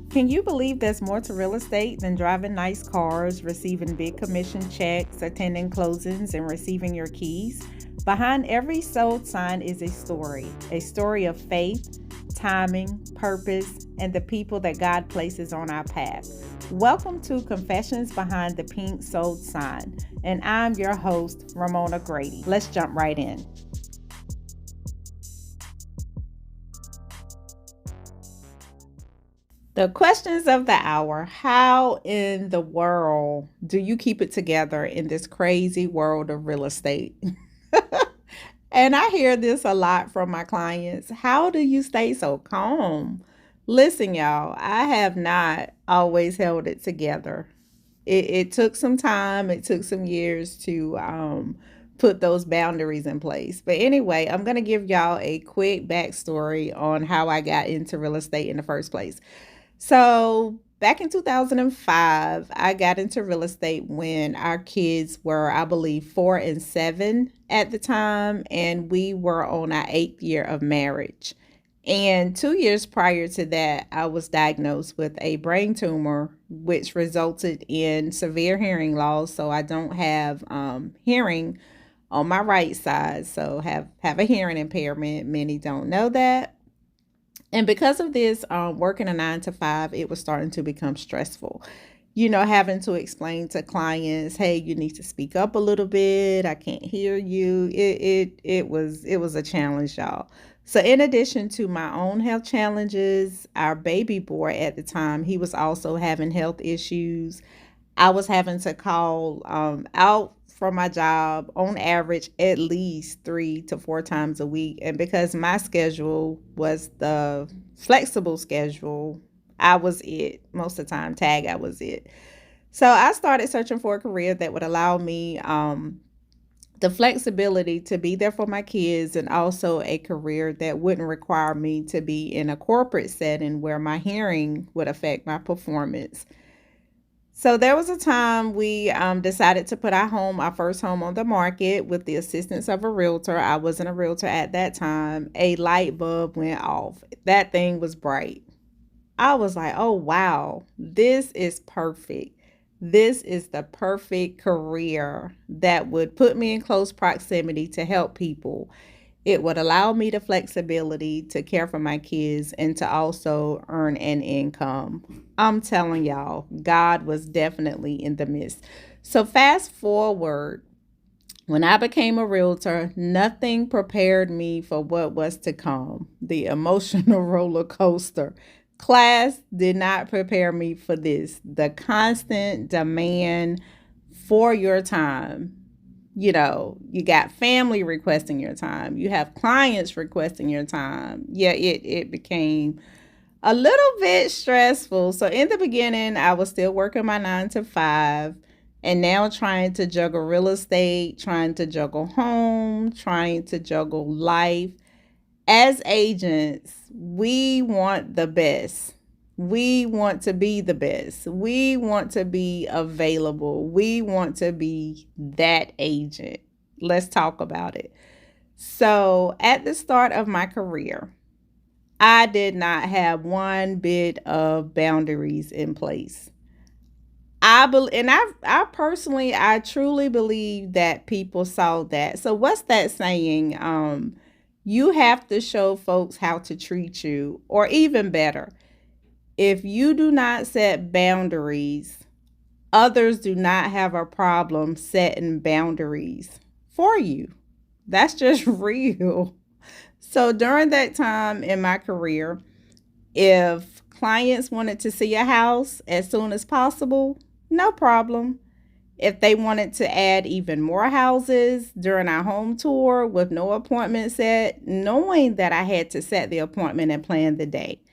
Can you believe there's more to real estate than driving nice cars, receiving big commission checks, attending closings, and receiving your keys? Behind every sold sign is a story of faith, timing, purpose, and the people that God places on our path. Welcome to Confessions Behind the Pink Sold Sign, and I'm your host, Ramona Grady. Let's jump right in. The questions of the hour. How in the world do you keep it together in this crazy world of real estate? And I hear this a lot from my clients. How do you stay so calm? Listen, y'all, I have not always held it together. It took some time, it took some years to put those boundaries in place. But anyway, I'm going to give y'all a quick backstory on how I got into real estate in the first place. So back in 2005, I got into real estate when our kids were, I believe, 4 and 7 at the time, and we were on our 8th year of marriage. And 2 years prior to that, I was diagnosed with a brain tumor, which resulted in severe hearing loss. So I don't have hearing on my right side. So have a hearing impairment. Many don't know that. And because of this, working a 9 to 5, it was starting to become stressful. Having to explain to clients, hey, you need to speak up a little bit. I can't hear you. It was a challenge, y'all. So in addition to my own health challenges, our baby boy at the time, he was also having health issues. I was having to call out from my job on average at least 3 to 4 times a week. And because my schedule was the flexible schedule, I was it most of the time. I was it. So I started searching for a career that would allow me the flexibility to be there for my kids, and also a career that wouldn't require me to be in a corporate setting where my hearing would affect my performance. So there was a time we decided to put our first home on the market with the assistance of a realtor. I wasn't a realtor at that time. A light bulb went off. That thing was bright. I was like, oh, wow, this is perfect. This is the perfect career that would put me in close proximity to help people. It would allow me the flexibility to care for my kids and to also earn an income. I'm telling y'all, God was definitely in the midst. So, fast forward, when I became a realtor, nothing prepared me for what was to come, the emotional roller coaster. Class did not prepare me for this. The constant demand for your time. You got family requesting your time. You have clients requesting your time. Yeah, it became a little bit stressful. So in the beginning, I was still working my 9 to 5, and now trying to juggle real estate, trying to juggle home, trying to juggle life. As agents, we want the best. We want to be the best. We want to be available. We want to be that agent. Let's talk about it. So, at the start of my career, I did not have one bit of boundaries in place. I personally, I truly believe that people saw that. So what's that saying? You have to show folks how to treat you, or even better, if you do not set boundaries, others do not have a problem setting boundaries for you. That's just real. So during that time in my career, if clients wanted to see a house as soon as possible, no problem. If they wanted to add even more houses during our home tour with no appointment set, knowing that I had to set the appointment and plan the day,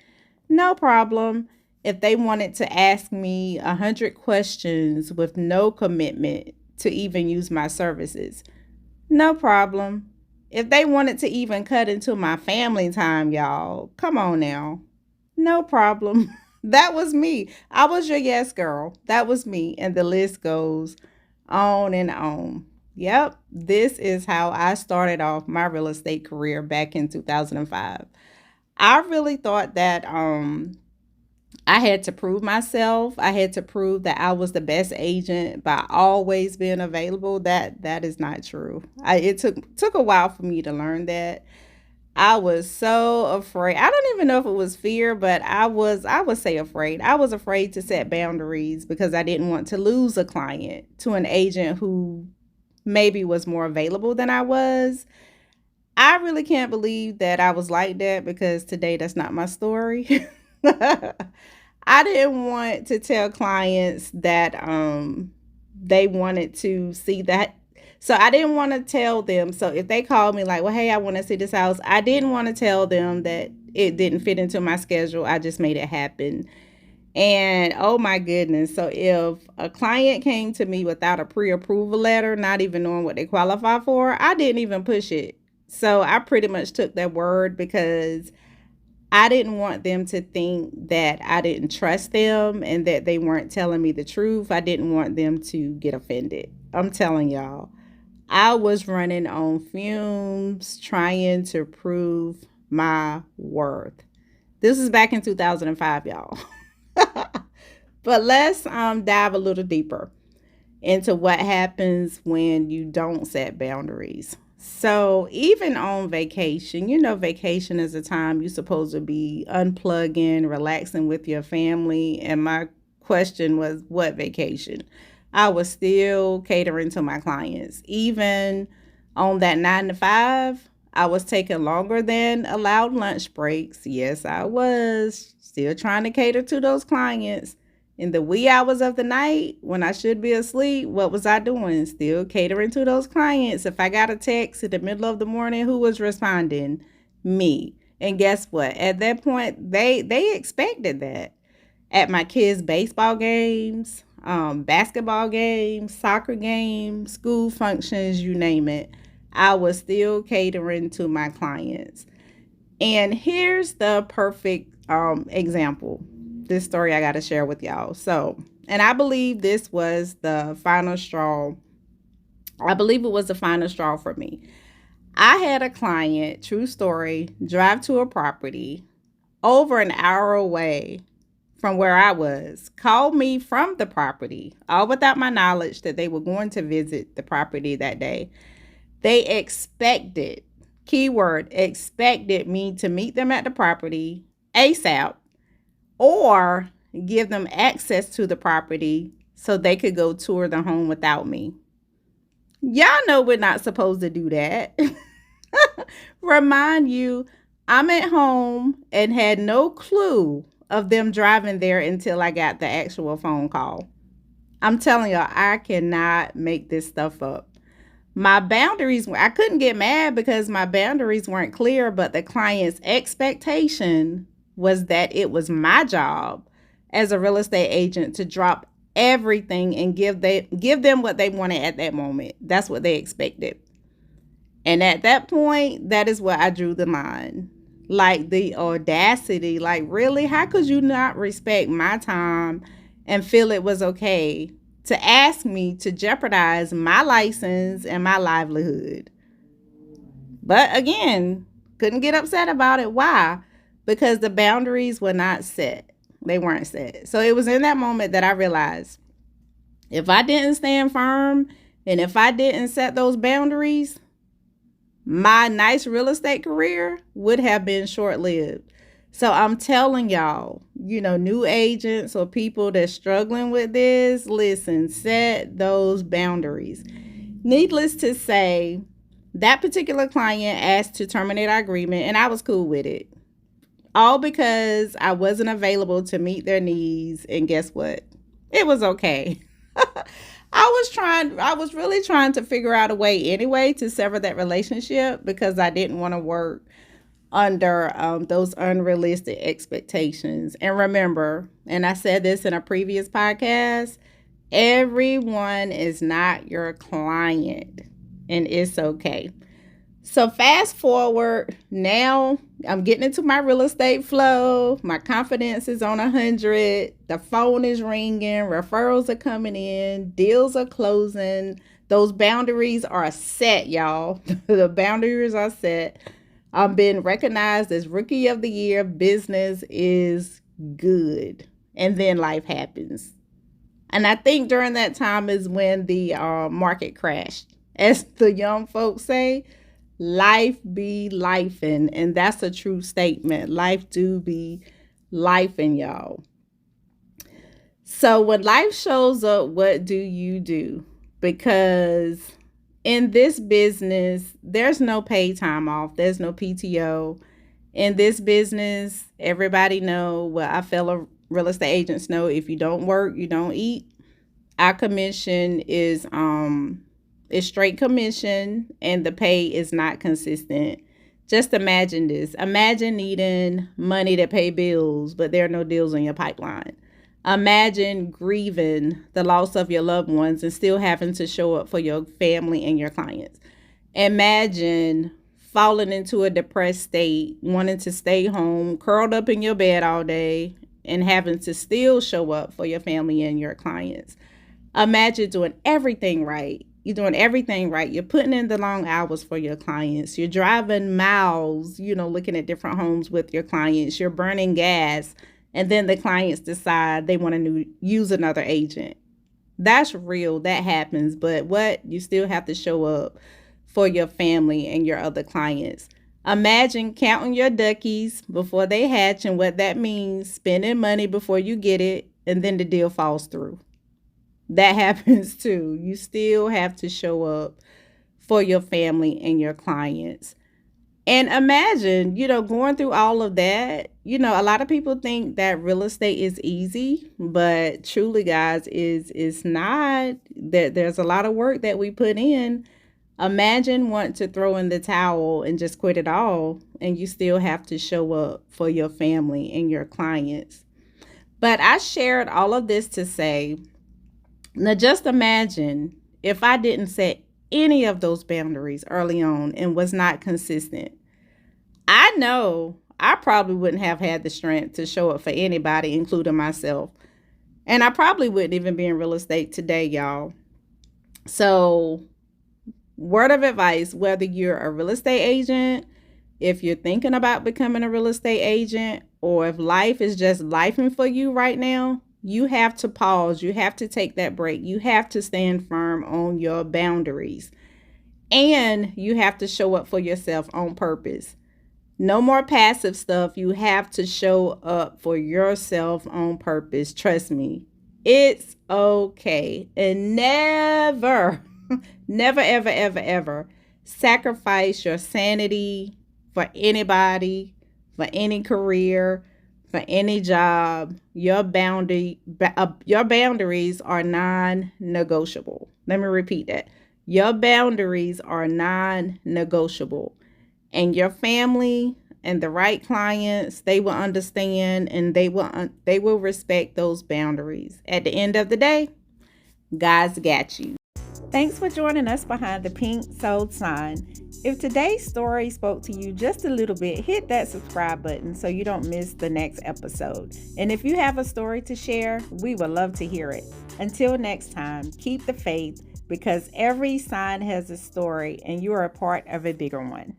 no problem. If they wanted to ask me 100 questions with no commitment to even use my services, no problem. If they wanted to even cut into my family time, y'all, come on now. No problem. That was me. I was your yes girl. That was me. And the list goes on and on. Yep. This is how I started off my real estate career back in 2005. I really thought that I had to prove myself. I had to prove that I was the best agent by always being available. That is not true. It took a while for me to learn that. I was so afraid. I don't even know if it was fear, but I would say afraid. I was afraid to set boundaries because I didn't want to lose a client to an agent who maybe was more available than I was. I really can't believe that I was like that because today that's not my story. I didn't want to tell clients that they wanted to see that. So I didn't want to tell them. So if they called me like, well, hey, I want to see this house, I didn't want to tell them that it didn't fit into my schedule. I just made it happen. And oh my goodness. So if a client came to me without a pre approval letter, not even knowing what they qualify for, I didn't even push it. So I pretty much took their word because I didn't want them to think that I didn't trust them and that they weren't telling me the truth. I didn't want them to get offended. I'm telling y'all, I was running on fumes trying to prove my worth. This is back in 2005, y'all. But let's dive a little deeper into what happens when you don't set boundaries. So, even on vacation, you know, vacation is a time you're supposed to be unplugging, relaxing with your family. And my question was, what vacation? I was still catering to my clients. Even on that 9 to 5, I was taking longer than allowed lunch breaks. Yes, I was still trying to cater to those clients. In the wee hours of the night, when I should be asleep, what was I doing? Still catering to those clients. If I got a text in the middle of the morning, who was responding? Me. And guess what? At that point, they expected that. At my kids' baseball games, basketball games, soccer games, school functions, you name it, I was still catering to my clients. And here's the perfect example. This story I got to share with y'all. So, and I believe this was the final straw. I believe it was the final straw for me. I had a client, true story, drive to a property over an hour away from where I was, called me from the property, all without my knowledge that they were going to visit the property that day. They expected, keyword, expected me to meet them at the property ASAP or give them access to the property so they could go tour the home without me. Y'all know we're not supposed to do that. Remind you, I'm at home and had no clue of them driving there until I got the actual phone call. I'm telling y'all, I cannot make this stuff up. My boundaries, I couldn't get mad because my boundaries weren't clear, but the client's expectation was that it was my job as a real estate agent to drop everything and give them what they wanted at that moment. That's what they expected. And at that point, that is where I drew the line. Like the audacity, like really, how could you not respect my time and feel it was okay to ask me to jeopardize my license and my livelihood? But again, couldn't get upset about it. Why? Because the boundaries were not set. They weren't set. So it was in that moment that I realized if I didn't stand firm and if I didn't set those boundaries, my nice real estate career would have been short-lived. So I'm telling y'all, you know, new agents or people that's struggling with this, listen, set those boundaries. Needless to say, that particular client asked to terminate our agreement and I was cool with it. All because I wasn't available to meet their needs. And guess what? It was okay. I was really trying to figure out a way anyway to sever that relationship because I didn't want to work under those unrealistic expectations. And remember, and I said this in a previous podcast, everyone is not your client, and it's okay. So fast forward, now I'm getting into my real estate flow. My confidence is on 100. The phone is ringing. Referrals are coming in. Deals are closing. Those boundaries are set, y'all. The boundaries are set. I'm being recognized as Rookie of the Year. Business is good. and then life happens. And I think during that time is when the market crashed. As the young folks say, life be lifing. And that's a true statement. Life do be lifing, y'all. So when life shows up, what do you do? Because in this business, there's no paid time off. There's no PTO. In this business, everybody know, well, our fellow real estate agents know, if you don't work, you don't eat. Our commission is straight commission, and the pay is not consistent. Just imagine this. Imagine needing money to pay bills, but there are no deals in your pipeline. Imagine grieving the loss of your loved ones and still having to show up for your family and your clients. Imagine falling into a depressed state, wanting to stay home, curled up in your bed all day, and having to still show up for your family and your clients. Imagine doing everything right. You're doing everything right. You're putting in the long hours for your clients. You're driving miles, looking at different homes with your clients. You're burning gas. And then the clients decide they want to use another agent. That's real. That happens. But you still have to show up for your family and your other clients. Imagine counting your duckies before they hatch, and what that means, spending money before you get it, and then the deal falls through. That happens too. You still have to show up for your family and your clients. And imagine, going through all of that. A lot of people think that real estate is easy, but truly, guys, is not. There's a lot of work that we put in. Imagine wanting to throw in the towel and just quit it all, and you still have to show up for your family and your clients. But I shared all of this to say, now just imagine if I didn't set any of those boundaries early on and was not consistent. I know I probably wouldn't have had the strength to show up for anybody, including myself. And I probably wouldn't even be in real estate today, y'all. So, word of advice, whether you're a real estate agent, if you're thinking about becoming a real estate agent, or if life is just lifing for you right now, you have to pause. You have to take that break. You have to stand firm on your boundaries. And you have to show up for yourself on purpose. No more passive stuff. You have to show up for yourself on purpose. Trust me, it's okay. And never, never, ever, ever, ever sacrifice your sanity for anybody, for any career, for any job. Your boundaries are non-negotiable. Let me repeat that. Your boundaries are non-negotiable. And your family and the right clients, they will understand, and they will respect those boundaries. At the end of the day, God's got you. Thanks for joining us behind the pink sold sign. If today's story spoke to you just a little bit, hit that subscribe button so you don't miss the next episode. And if you have a story to share, we would love to hear it. Until next time, keep the faith, because every sign has a story and you are a part of a bigger one.